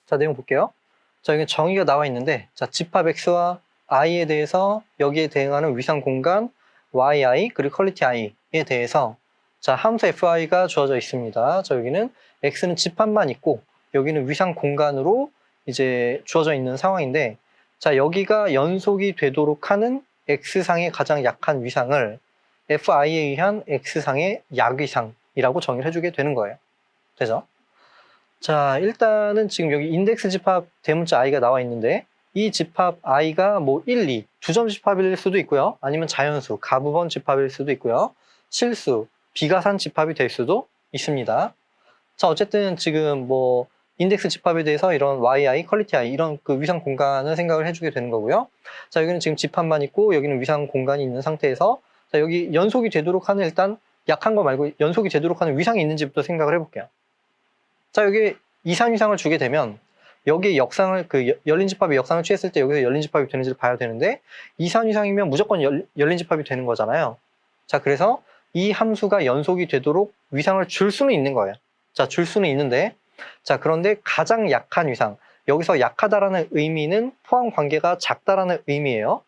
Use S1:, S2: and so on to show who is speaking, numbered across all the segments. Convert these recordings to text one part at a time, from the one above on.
S1: 자, 내용 볼게요. 자, 여기 정의가 나와 있는데, 자, 집합 x와 i에 대해서 여기에 대응하는 위상 공간 yi 그리고 퀄리티 i에 대해서 자, 함수 fi가 주어져 있습니다. 자, 여기는 x는 집합만 있고 여기는 위상 공간으로 이제 주어져 있는 상황인데, 자, 여기가 연속이 되도록 하는 x상의 가장 약한 위상을 fi에 의한 x상의 약위상이라고 정의를 해주게 되는 거예요. 되죠? 자, 일단은 지금 여기 인덱스 집합 대문자 i가 나와 있는데, 이 집합 i가 뭐 1, 2, 두 점 집합일 수도 있고요. 아니면 자연수, 가부번 집합일 수도 있고요. 실수, 비가산 집합이 될 수도 있습니다. 자, 어쨌든 지금 뭐 인덱스 집합에 대해서 이런 yi, 퀄리티 i 이런 그 위상 공간을 생각을 해주게 되는 거고요. 자, 여기는 지금 집합만 있고 여기는 위상 공간이 있는 상태에서 자, 여기 연속이 되도록 하는 일단 약한 거 말고 연속이 되도록 하는 위상이 있는지부터 생각을 해볼게요. 자, 여기 이산 위상을 주게 되면 여기 역상을 그 열린 집합이 역상을 취했을 때 여기서 열린 집합이 되는지를 봐야 되는데 이산 위상이면 무조건 열린 집합이 되는 거잖아요. 자, 그래서 이 함수가 연속이 되도록 위상을 줄 수는 있는 거예요. 자, 줄 수는 있는데 자, 그런데 가장 약한 위상, 여기서 약하다라는 의미는 포함 관계가 작다라는 의미예요.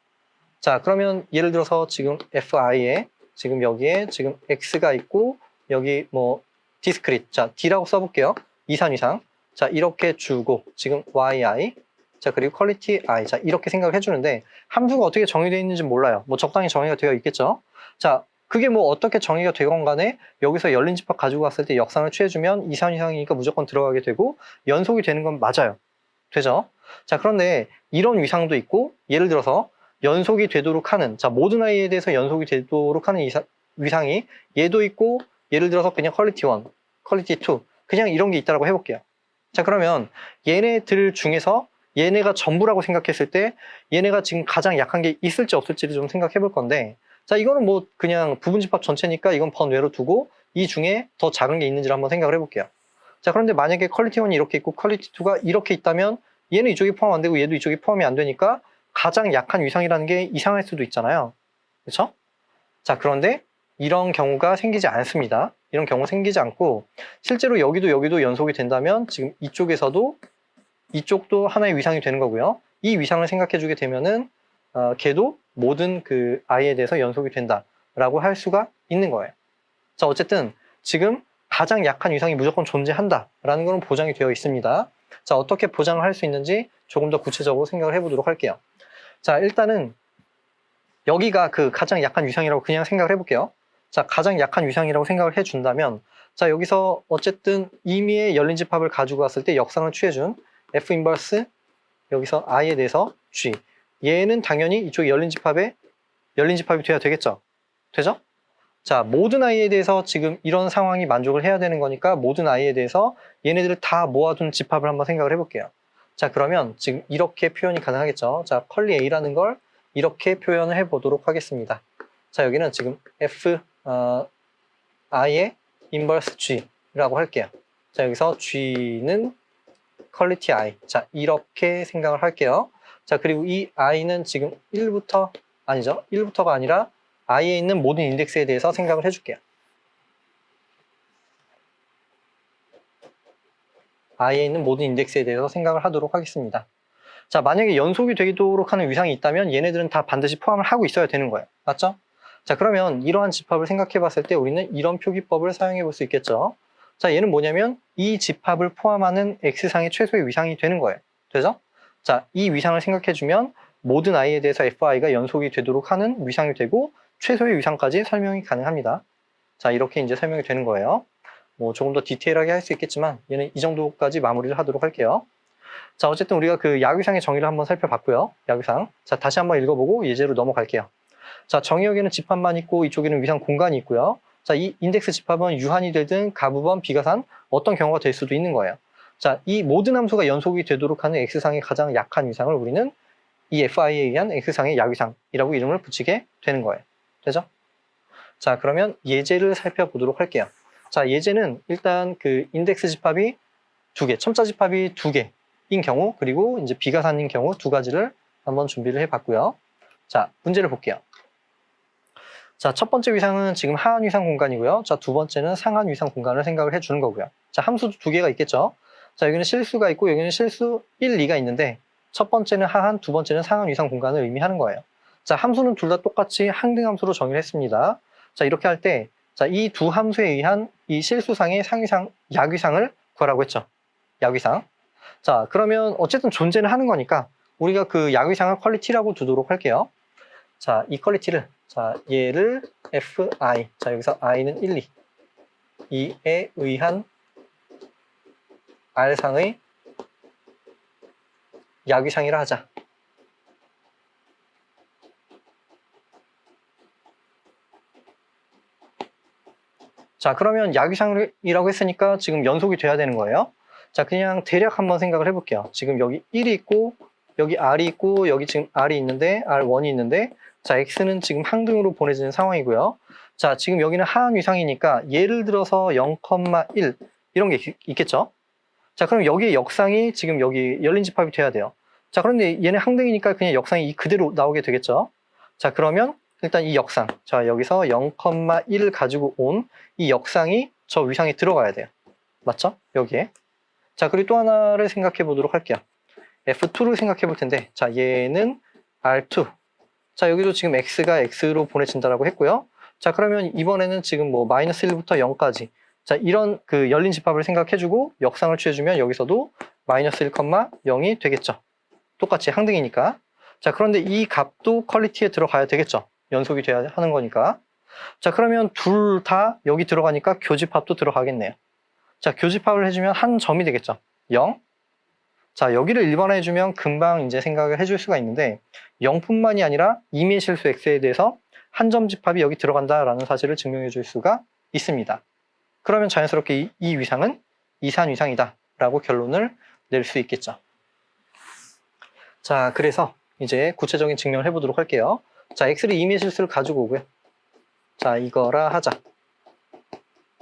S1: 자, 그러면 예를 들어서 지금 fi에 지금 여기에 지금 x가 있고 여기 뭐 디스크릿, 자, d라고 써볼게요. 이산 위상. 자, 이렇게 주고 지금 yi, 자, 그리고 퀄리티 i, 자, 이렇게 생각을 해주는데 함수가 어떻게 정의되어 있는지 몰라요. 뭐 적당히 정의가 되어 있겠죠. 자, 그게 뭐 어떻게 정의가 되건 간에 여기서 열린 집합 가지고 왔을 때 역상을 취해주면 이산 위상이니까 무조건 들어가게 되고 연속이 되는 건 맞아요. 되죠? 자, 그런데 이런 위상도 있고 예를 들어서 연속이 되도록 하는, 자, 모든 i에 대해서 연속이 되도록 하는 위상이 얘도 있고 예를 들어서 그냥 퀄리티 1, 퀄리티 2 그냥 이런 게 있다고 해볼게요. 자, 그러면 얘네들 중에서 얘네가 전부라고 생각했을 때 얘네가 지금 가장 약한 게 있을지 없을지를 좀 생각해 볼 건데, 자, 이거는 뭐 그냥 부분집합 전체니까 이건 번외로 두고 이 중에 더 작은 게 있는지를 한번 생각을 해볼게요. 자, 그런데 만약에 퀄리티 1이 이렇게 있고 퀄리티 2가 이렇게 있다면 얘는 이쪽이 포함 안 되고 얘도 이쪽이 포함이 안 되니까 가장 약한 위상이라는 게 이상할 수도 있잖아요. 그렇죠? 자, 그런데 이런 경우가 생기지 않습니다. 이런 경우 생기지 않고 실제로 여기도 연속이 된다면 지금 이쪽에서도 이쪽도 하나의 위상이 되는 거고요. 이 위상을 생각해 주게 되면은 걔도 모든 그 i에 대해서 연속이 된다라고 할 수가 있는 거예요. 자, 어쨌든 지금 가장 약한 위상이 무조건 존재한다라는 것은 보장이 되어 있습니다. 자, 어떻게 보장을 할 수 있는지 조금 더 구체적으로 생각을 해보도록 할게요. 자, 일단은 여기가 그 가장 약한 위상이라고 그냥 생각을 해볼게요. 자, 가장 약한 위상이라고 생각을 해준다면 자, 여기서 어쨌든 임의의 열린 집합을 가지고 왔을 때 역상을 취해준 F 인버스 여기서 i에 대해서 G, 얘는 당연히 이쪽 열린 집합이 돼야 되겠죠. 되죠? 자, 모든 i에 대해서 지금 이런 상황이 만족을 해야 되는 거니까 모든 i에 대해서 얘네들을 다 모아둔 집합을 한번 생각을 해볼게요. 자, 그러면 지금 이렇게 표현이 가능하겠죠. 자, 컬리 a라는 걸 이렇게 표현을 해보도록 하겠습니다. 자, 여기는 지금 f i의 인버스 g라고 할게요. 자, 여기서 g는 퀄리티 i. 자, 이렇게 생각을 할게요. 자, 그리고 이 i는 지금 1부터 아니죠. 1부터가 아니라 i에 있는 모든 인덱스에 대해서 생각을 해줄게요. i에 있는 모든 인덱스에 대해서 생각을 하도록 하겠습니다. 자, 만약에 연속이 되도록 하는 위상이 있다면 얘네들은 다 반드시 포함을 하고 있어야 되는 거예요. 맞죠? 자, 그러면 이러한 집합을 생각해 봤을 때 우리는 이런 표기법을 사용해 볼 수 있겠죠. 자, 얘는 뭐냐면 이 집합을 포함하는 x상의 최소의 위상이 되는 거예요. 되죠? 자, 이 위상을 생각해 주면 모든 i에 대해서 fi가 연속이 되도록 하는 위상이 되고 최소의 위상까지 설명이 가능합니다. 자, 이렇게 이제 설명이 되는 거예요. 뭐 조금 더 디테일하게 할 수 있겠지만 얘는 이 정도까지 마무리를 하도록 할게요. 자, 어쨌든 우리가 그 약위상의 정의를 한번 살펴봤고요. 약위상. 자, 다시 한번 읽어보고 예제로 넘어갈게요. 자, 정의역에는 집합만 있고 이쪽에는 위상 공간이 있고요. 자, 이 인덱스 집합은 유한이 되든 가부번, 비가산 어떤 경우가 될 수도 있는 거예요. 자, 이 모든 함수가 연속이 되도록 하는 x상의 가장 약한 위상을 우리는 이 fi에 의한 x상의 약위상이라고 이름을 붙이게 되는 거예요. 되죠? 자, 그러면 예제를 살펴보도록 할게요. 자, 예제는 일단 그 인덱스 집합이 2개, 첨자 집합이 2개인 경우, 그리고 이제 비가산인 경우 2가지를 한번 준비를 해봤고요. 자, 문제를 볼게요. 자, 첫 번째 위상은 지금 하한 위상 공간이고요. 자, 두 번째는 상한 위상 공간을 생각을 해주는 거고요. 자, 함수도 2개가 있겠죠. 자, 여기는 실수가 있고 여기는 실수 1, 2가 있는데 첫 번째는 하한, 두 번째는 상한 위상 공간을 의미하는 거예요. 자, 함수는 둘 다 똑같이 항등함수로 정의를 했습니다. 자, 이렇게 할 때, 자, 이 두 함수에 의한 이 실수상의 상위상, 약위상을 구하라고 했죠. 약위상. 자, 그러면 어쨌든 존재는 하는 거니까 우리가 그 약위상을 퀄리티라고 두도록 할게요. 자, 이 퀄리티를, 자, 얘를 fi, 자, 여기서 i는 1, 2, 2에 의한 r상의 약위상이라 하자. 자, 그러면 약위상이라고 했으니까 지금 연속이 돼야 되는 거예요. 자, 그냥 대략 한번 생각을 해볼게요. 지금 여기 1이 있고 여기 r이 있고 여기 지금 r이 있는데 r1이 있는데 자, x는 지금 항등으로 보내지는 상황이고요. 자, 지금 여기는 하한 위상이니까 예를 들어서 0,1 이런 게 있겠죠. 자, 그럼 여기에 역상이 지금 여기 열린 집합이 돼야 돼요. 자, 그런데 얘는 항등이니까 그냥 역상이 그대로 나오게 되겠죠. 자, 그러면 일단 이 역상, 자, 여기서 0,1 가지고 온 이 역상이 저 위상에 들어가야 돼요. 맞죠? 여기에. 자, 그리고 또 하나를 생각해 보도록 할게요. F2를 생각해 볼 텐데, 자, 얘는 R2. 자, 여기도 지금 X가 X로 보내진다라고 했고요. 자, 그러면 이번에는 지금 뭐 마이너스 1부터 0까지. 자, 이런 그 열린 집합을 생각해주고 역상을 취해주면 여기서도 마이너스 1,0이 되겠죠. 똑같이 항등이니까. 자, 그런데 이 값도 퀄리티에 들어가야 되겠죠. 연속이 돼야 하는 거니까. 자, 그러면 둘 다 여기 들어가니까 교집합도 들어가겠네요. 자, 교집합을 해주면 한 점이 되겠죠. 0. 자, 여기를 일반화해주면 금방 이제 생각을 해줄 수가 있는데 0뿐만이 아니라 임의 실수 x에 대해서 한 점 집합이 여기 들어간다라는 사실을 증명해 줄 수가 있습니다. 그러면 자연스럽게 이 위상은 이산 위상이다 라고 결론을 낼 수 있겠죠. 자, 그래서 이제 구체적인 증명을 해보도록 할게요. 자, x를 임의 실수를 가지고 오고요. 자, 이거라 하자.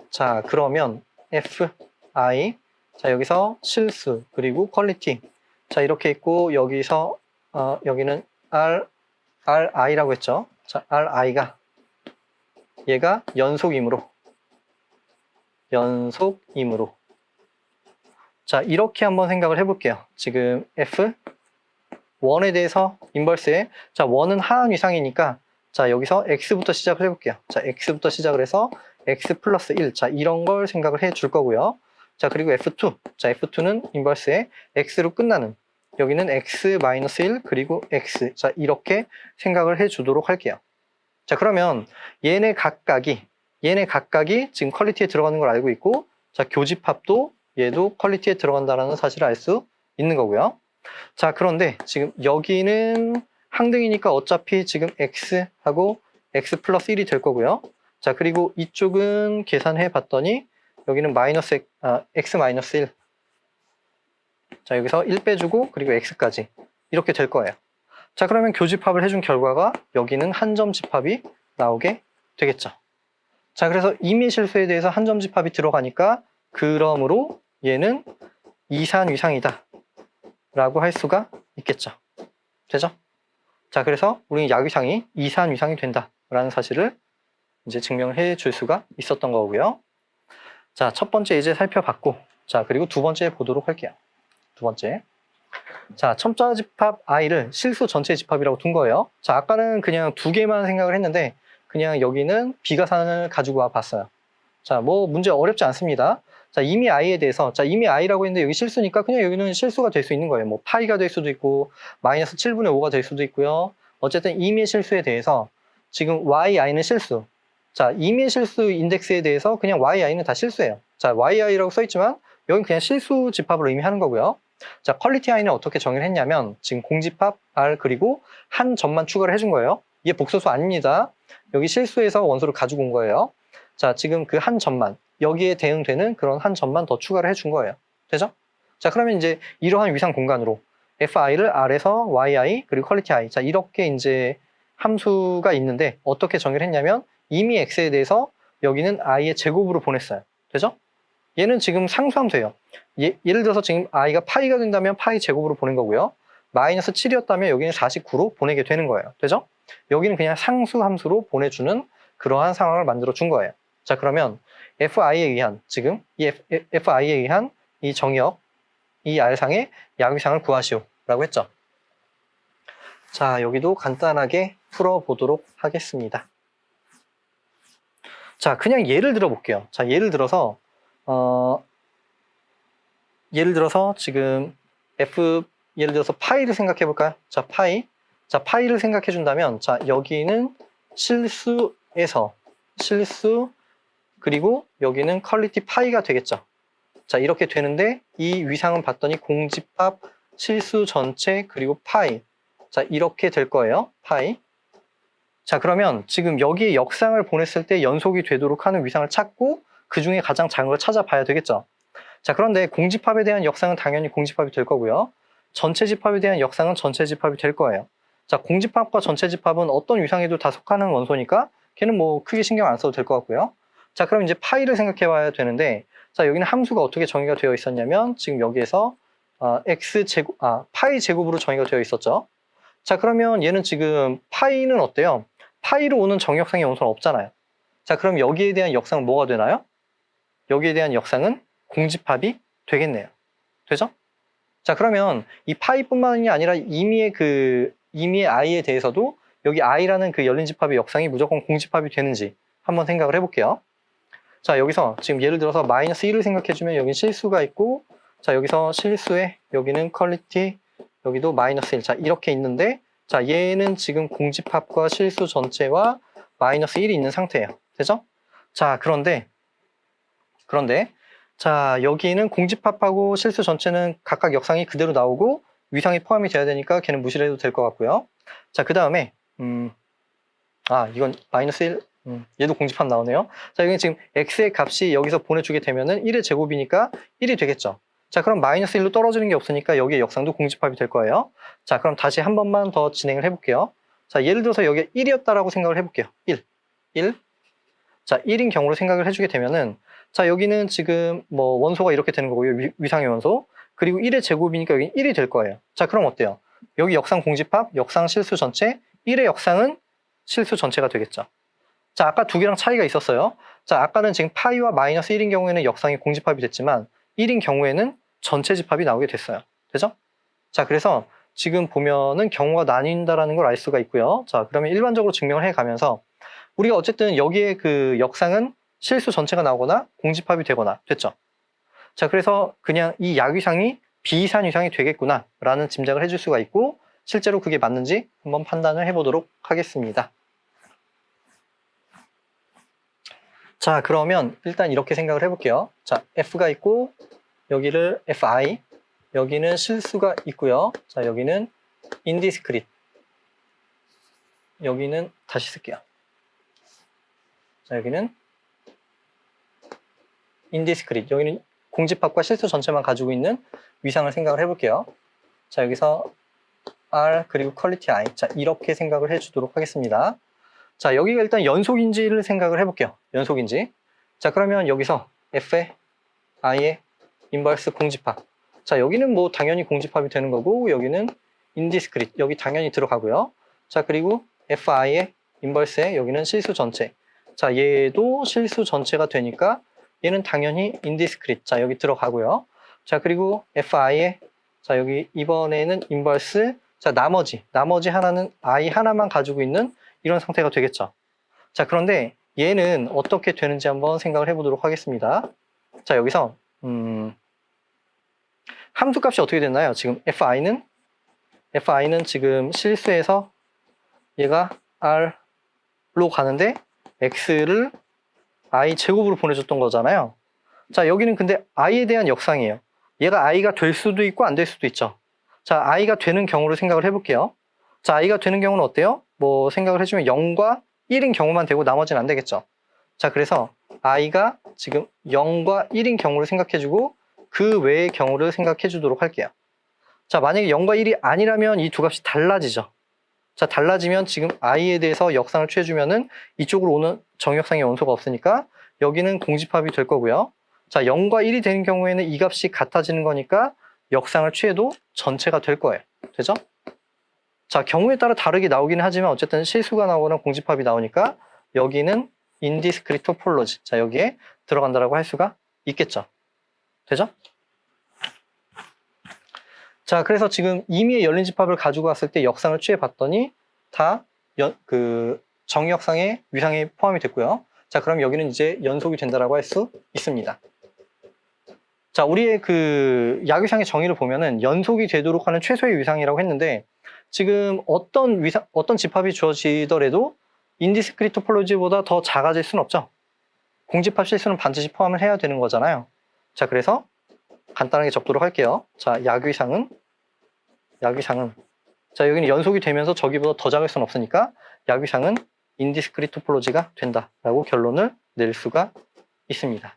S1: 자, 그러면 fi, 자, 여기서 실수 그리고 퀄리티, 자, 이렇게 있고 여기서 여기는 ri라고 했죠. 자, ri가 얘가 연속이므로 자, 이렇게 한번 생각을 해볼게요. 지금 f1에 대해서 인버스에, 자, 1은 하한 위상이니까 자, 여기서 x부터 시작을 해볼게요. 자, x부터 시작을 해서 x 플러스 1, 자, 이런 걸 생각을 해 줄 거고요. 자, 그리고 f2, 자, f2는 인버스에 x로 끝나는, 여기는 x 마이너스 1 그리고 x, 자, 이렇게 생각을 해 주도록 할게요. 자, 그러면 얘네 각각이 지금 퀄리티에 들어가는 걸 알고 있고, 자, 교집합도 얘도 퀄리티에 들어간다는 사실을 알 수 있는 거고요. 자, 그런데 지금 여기는 항등이니까 어차피 지금 x하고 x 플러스 1이 될 거고요. 자, 그리고 이쪽은 계산해 봤더니 여기는 x 마이너스 1. 자, 여기서 1 빼주고 그리고 x까지 이렇게 될 거예요. 자, 그러면 교집합을 해준 결과가 여기는 한 점 집합이 나오게 되겠죠. 자, 그래서 임의 실수에 대해서 한 점 집합이 들어가니까 그러므로 얘는 이산 위상이다 라고 할 수가 있겠죠. 되죠? 자, 그래서 우리는 약위상이 이산 위상이 된다 라는 사실을 이제 증명해 줄 수가 있었던 거고요. 자, 첫 번째 이제 살펴봤고, 자, 그리고 두 번째 보도록 할게요. 두 번째. 자, 첨자 집합 i를 실수 전체 집합이라고 둔 거예요. 자, 아까는 그냥 두 개만 생각을 했는데 그냥 여기는 비가산을 가지고 와 봤어요. 자, 뭐 문제 어렵지 않습니다. 자, 이미 i에 대해서, 자, 이미 i라고 했는데 여기 실수니까 그냥 여기는 실수가 될 수 있는 거예요. 뭐 파이가 될 수도 있고 마이너스 7분의 5가 될 수도 있고요. 어쨌든 임의 실수에 대해서 지금 yi는 실수. 자, 임의 실수 인덱스에 대해서 그냥 yi는 다 실수예요. 자, yi라고 써있지만 여긴 그냥 실수 집합을 의미하는 거고요. 자, 퀄리티 i는 어떻게 정의를 했냐면 지금 공집합 r 그리고 한 점만 추가를 해준 거예요. 이게 복소수 아닙니다. 여기 실수에서 원소를 가지고 온 거예요. 자, 지금 그 한 점만, 여기에 대응되는 그런 한 점만 더 추가를 해준 거예요. 되죠? 자, 그러면 이제 이러한 위상 공간으로 fi를 r에서 yi 그리고 퀄리티 i, 자, 이렇게 이제 함수가 있는데 어떻게 정의를 했냐면 이미 x에 대해서 여기는 i의 제곱으로 보냈어요. 되죠? 얘는 지금 상수함수예요. 예를 들어서 지금 i가 파이가 된다면 파이 제곱으로 보낸 거고요. 마이너스 7이었다면 여기는 49로 보내게 되는 거예요. 되죠? 여기는 그냥 상수함수로 보내주는 그러한 상황을 만들어 준 거예요. 자, 그러면 fi에 의한, 지금 이 fi에 의한 이 정의역, 이 R상의 야위상을 구하시오 라고 했죠. 자, 여기도 간단하게 풀어보도록 하겠습니다. 자, 그냥 예를 들어 볼게요. 자, 예를 들어서 지금 예를 들어서 파이를 생각해 볼까요? 자, 파이를 생각해 준다면, 자, 여기는 실수, 그리고 여기는 퀄리티 파이가 되겠죠. 자, 이렇게 되는데, 이 위상은 봤더니 공집합, 실수 전체, 그리고 파이. 자, 이렇게 될 거예요. 파이. 자, 그러면 지금 여기에 역상을 보냈을 때 연속이 되도록 하는 위상을 찾고, 그 중에 가장 작은 걸 찾아봐야 되겠죠. 자, 그런데 공집합에 대한 역상은 당연히 공집합이 될 거고요. 전체 집합에 대한 역상은 전체 집합이 될 거예요. 자, 공집합과 전체 집합은 어떤 위상에도 다 속하는 원소니까 걔는 뭐 크게 신경 안 써도 될 것 같고요. 자, 그럼 이제 파이를 생각해 봐야 되는데, 자, 여기는 함수가 어떻게 정의가 되어 있었냐면, 지금 여기에서 파이 제곱으로 정의가 되어 있었죠. 자, 그러면 얘는 지금 파이는 어때요? 파이로 오는 정역상의 원소는 없잖아요. 자, 그럼 여기에 대한 역상은 뭐가 되나요? 여기에 대한 역상은 공집합이 되겠네요. 되죠? 자, 그러면 이 파이뿐만이 아니라 이미의 i에 대해서도 여기 i라는 그 열린 집합의 역상이 무조건 공집합이 되는지 한번 생각을 해볼게요. 자, 여기서 지금 예를 들어서 마이너스 1을 생각해주면 여기 실수가 있고, 자, 여기서 실수에 여기는 퀄리티, 여기도 마이너스 1. 자, 이렇게 있는데, 자, 얘는 지금 공집합과 실수 전체와 마이너스 1이 있는 상태예요. 되죠? 자, 그런데 자, 여기는 공집합하고 실수 전체는 각각 역상이 그대로 나오고 위상이 포함이 돼야 되니까 걔는 무시를 해도 될 것 같고요. 자, 그 다음에 이건 마이너스 1, 얘도 공집합 나오네요. 자, 여기 지금 x의 값이 여기서 보내주게 되면은 1의 제곱이니까 1이 되겠죠. 자, 그럼 마이너스 1로 떨어지는 게 없으니까 여기에 역상도 공집합이 될 거예요. 자, 그럼 다시 한 번만 더 진행을 해볼게요. 자, 예를 들어서 여기에 1이었다라고 생각을 해볼게요. 1. 자, 1인 경우로 생각을 해주게 되면은, 자, 여기는 지금 뭐 원소가 이렇게 되는 거고요. 위상의 원소. 그리고 1의 제곱이니까 여기 1이 될 거예요. 자, 그럼 어때요? 여기 역상 공집합, 역상 실수 전체, 1의 역상은 실수 전체가 되겠죠. 자, 아까 두 개랑 차이가 있었어요. 자, 아까는 지금 파이와 마이너스 1인 경우에는 역상이 공집합이 됐지만 1인 경우에는 전체 집합이 나오게 됐어요. 되죠? 자, 그래서 지금 보면은 경우가 나뉜다라는 걸 알 수가 있고요. 자, 그러면 일반적으로 증명을 해 가면서 우리가 어쨌든 여기에 그 역상은 실수 전체가 나오거나 공집합이 되거나 됐죠. 자, 그래서 그냥 이 약위상이 비이산 위상이 되겠구나 라는 짐작을 해줄 수가 있고, 실제로 그게 맞는지 한번 판단을 해보도록 하겠습니다. 자, 그러면 일단 이렇게 생각을 해볼게요. 자, F가 있고 여기를 Fi, 여기는 실수가 있고요. 자, 여기는 indiscrete, 여기는 다시 쓸게요. 자, 여기는 indiscrete, 여기는 공집합과 실수 전체만 가지고 있는 위상을 생각을 해볼게요. 자, 여기서 R 그리고 퀄리티 I, 자, 이렇게 생각을 해주도록 하겠습니다. 자, 여기가 일단 연속인지를 생각을 해볼게요. 연속인지. 자, 그러면 여기서 F의 I의 인버스 공집합. 자, 여기는 뭐 당연히 공집합이 되는 거고, 여기는 indiscrete, 여기 당연히 들어가고요. 자, 그리고 Fi의 인버스에 여기는 실수 전체. 자, 얘도 실수 전체가 되니까 얘는 당연히 indiscrete. 자, 여기 들어가고요. 자, 그리고 Fi의, 자, 여기 이번에는 인버스. 자, 나머지 하나는 I 하나만 가지고 있는 이런 상태가 되겠죠. 자, 그런데 얘는 어떻게 되는지 한번 생각을 해보도록 하겠습니다. 자, 여기서 함수값이 어떻게 됐나요? 지금 Fi는 지금 실수해서 얘가 R로 가는데 X를 I 제곱으로 보내줬던 거잖아요. 자, 여기는 근데 I에 대한 역상이에요. 얘가 I가 될 수도 있고 안 될 수도 있죠. 자, I가 되는 경우를 생각을 해볼게요. 자, I가 되는 경우는 어때요? 뭐 생각을 해주면 0과 1인 경우만 되고 나머지는 안 되겠죠. 자, 그래서 I가 지금 0과 1인 경우를 생각해주고 그 외의 경우를 생각해주도록 할게요. 자, 만약에 0과 1이 아니라면 이 두 값이 달라지죠. 자, 달라지면 지금 I에 대해서 역상을 취해주면은 이쪽으로 오는 정역상의 원소가 없으니까 여기는 공집합이 될 거고요. 자, 0과 1이 되는 경우에는 이 값이 같아지는 거니까 역상을 취해도 전체가 될 거예요. 되죠? 자, 경우에 따라 다르게 나오긴 하지만 어쨌든 실수가 나오거나 공집합이 나오니까 여기는 indiscrete topology. 자, 여기에 들어간다라고 할 수가 있겠죠. 되죠? 자, 그래서 지금 임의의 열린 집합을 가지고 왔을 때 역상을 취해 봤더니 다 정의 역상의 위상에 포함이 됐고요. 자, 그럼 여기는 이제 연속이 된다라고 할 수 있습니다. 자, 우리의 그 약위상의 정의를 보면은 연속이 되도록 하는 최소의 위상이라고 했는데, 지금 어떤 집합이 주어지더라도 인디스크리트 토폴로지보다 더 작아질 수는 없죠. 공집합 실수는 반드시 포함을 해야 되는 거잖아요. 자, 그래서 간단하게 적도록 할게요. 자, 약위상은 자, 여기는 연속이 되면서 저기보다 더 작을 수는 없으니까 약위상은 인디스크리트 토폴로지가 된다라고 결론을 낼 수가 있습니다.